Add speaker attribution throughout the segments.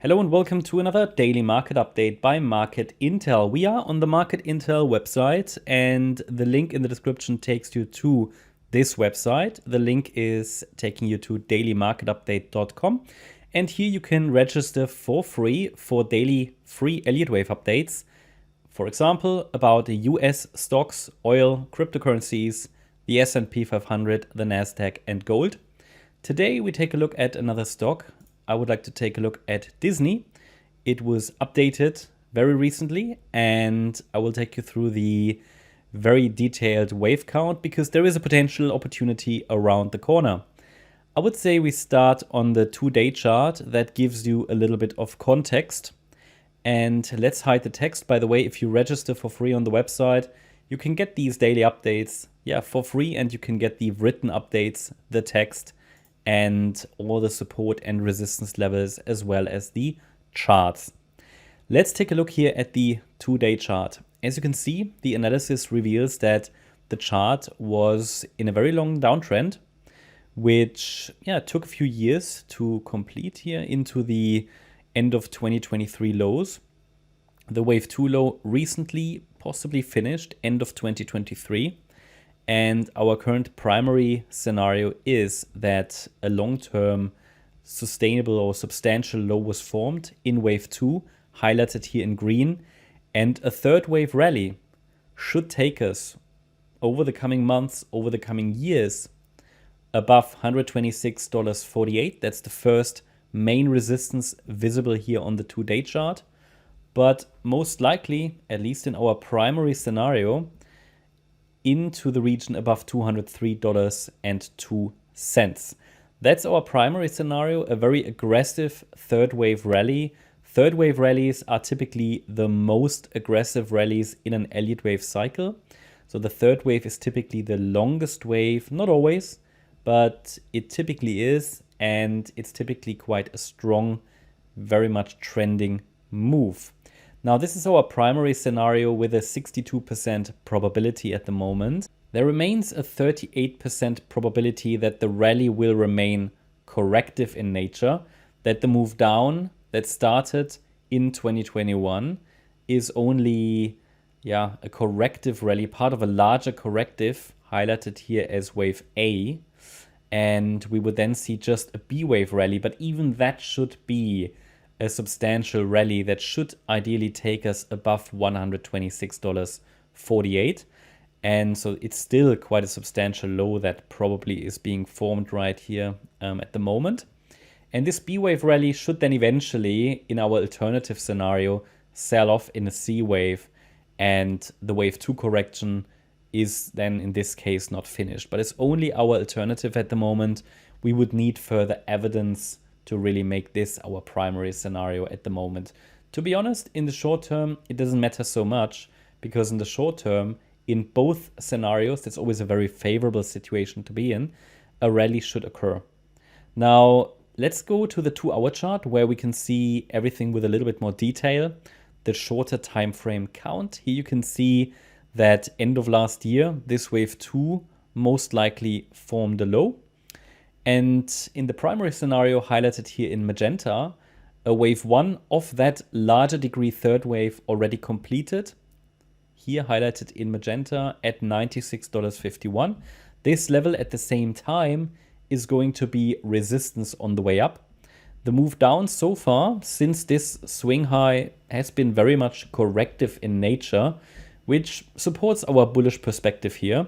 Speaker 1: Hello and welcome to another daily market update by Market Intel. We are on the Market Intel website and the link in the description takes you to this website. The link is taking you to dailymarketupdate.com and here you can register for free for daily free Elliott-Wave updates. For example, about the US stocks, oil, cryptocurrencies, the S&P 500, the Nasdaq and gold. Today we take a look at another stock. I would like to take a look at Disney. It was updated very recently and I will take you through the very detailed wave count because there is a potential opportunity around the corner. I would say we start on the 2-day chart. That gives you a little bit of context. And let's hide the text. By the way, if you register for free on the website, you can get these daily updates for free, and you can get the written updates, the text, and all the support and resistance levels as well as the charts. Let's take a look here at the 2-day chart. As you can see, the analysis reveals that the chart was in a very long downtrend, which took a few years to complete here into the end of 2023 lows. The wave 2 low recently possibly finished end of 2023. And our current primary scenario is that a long-term sustainable or substantial low was formed in wave 2, highlighted here in green, and a third wave rally should take us over the coming months, over the coming years, above $126.48. That's the first main resistance visible here on the 2-day chart. But most likely, at least in our primary scenario, into the region above $203.02. That's our primary scenario, a very aggressive third wave rally. Third wave rallies are typically the most aggressive rallies in an Elliott-Wave cycle. So the third wave is typically the longest wave, not always, but it typically is, and it's typically quite a strong, very much trending move. Now, this is our primary scenario with a 62% probability at the moment. There remains a 38% probability that the rally will remain corrective in nature, that the move down that started in 2021 is only a corrective rally, part of a larger corrective, highlighted here as wave A. And we would then see just a B wave rally, but even that should be a substantial rally that should ideally take us above $126.48. And so it's still quite a substantial low that probably is being formed right here at the moment. And this B wave rally should then eventually, in our alternative scenario, sell off in a C wave. And the wave 2 correction is then in this case not finished. But it's only our alternative at the moment. We would need further evidence to really make this our primary scenario at the moment. To be honest, in the short term, it doesn't matter so much, because in the short term, in both scenarios, that's always a very favorable situation to be in, a rally should occur. Now, let's go to the 2-hour chart where we can see everything with a little bit more detail. The shorter time frame count. Here you can see that end of last year, this wave 2 most likely formed a low. And in the primary scenario highlighted here in magenta, a wave 1 of that larger degree third wave already completed. Here highlighted in magenta at $96.51. This level at the same time is going to be resistance on the way up. The move down so far, since this swing high, has been very much corrective in nature, which supports our bullish perspective here.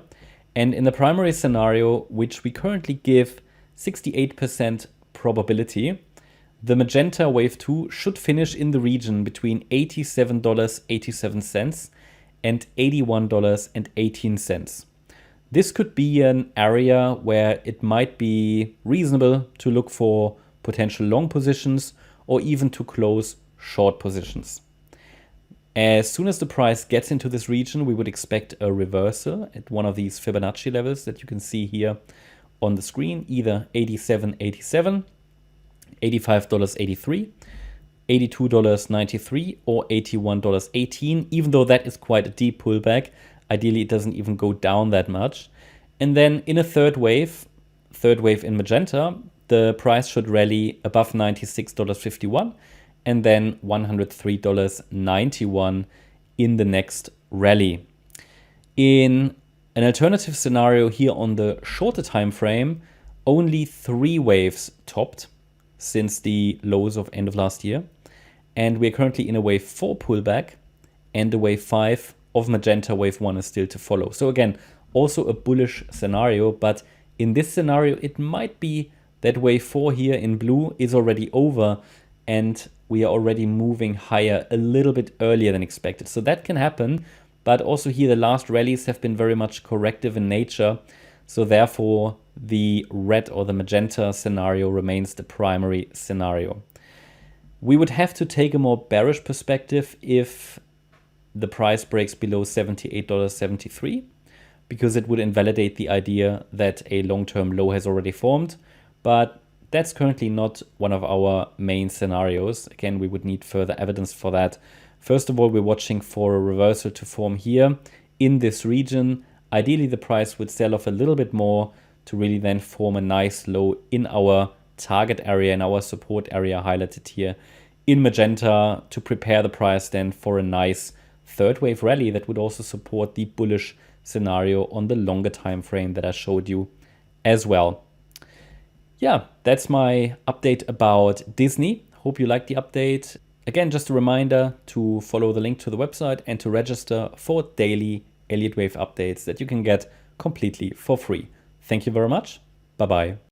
Speaker 1: And in the primary scenario, which we currently give 68% probability, the magenta wave 2 should finish in the region between $87.87 and $81.18. This could be an area where it might be reasonable to look for potential long positions or even to close short positions. As soon as the price gets into this region, we would expect a reversal at one of these Fibonacci levels that you can see here on the screen, either $87.87, $85.83, $82.93, or $81.18, even though that is quite a deep pullback. Ideally, it doesn't even go down that much. And then in a third wave in magenta, the price should rally above $96.51 and then $103.91 in the next rally. In an alternative scenario here on the shorter time frame, only 3 waves topped since the lows of end of last year. And we're currently in a wave 4 pullback, and the wave 5 of magenta, wave 1 is still to follow. So again, also a bullish scenario, but in this scenario, it might be that wave 4 here in blue is already over and we are already moving higher a little bit earlier than expected. So that can happen, but also here the last rallies have been very much corrective in nature. So therefore, the red or the magenta scenario remains the primary scenario. We would have to take a more bearish perspective if the price breaks below $78.73, because it would invalidate the idea that a long-term low has already formed. But that's currently not one of our main scenarios. Again, we would need further evidence for that. First of all, we're watching for a reversal to form here in this region. Ideally, the price would sell off a little bit more to really then form a nice low in our target area, in our support area highlighted here in magenta, to prepare the price then for a nice third wave rally that would also support the bullish scenario on the longer time frame that I showed you as well. Yeah, that's my update about Disney. Hope you liked the update. Again, just a reminder to follow the link to the website and to register for daily Elliott-Wave updates that you can get completely for free. Thank you very much. Bye-bye.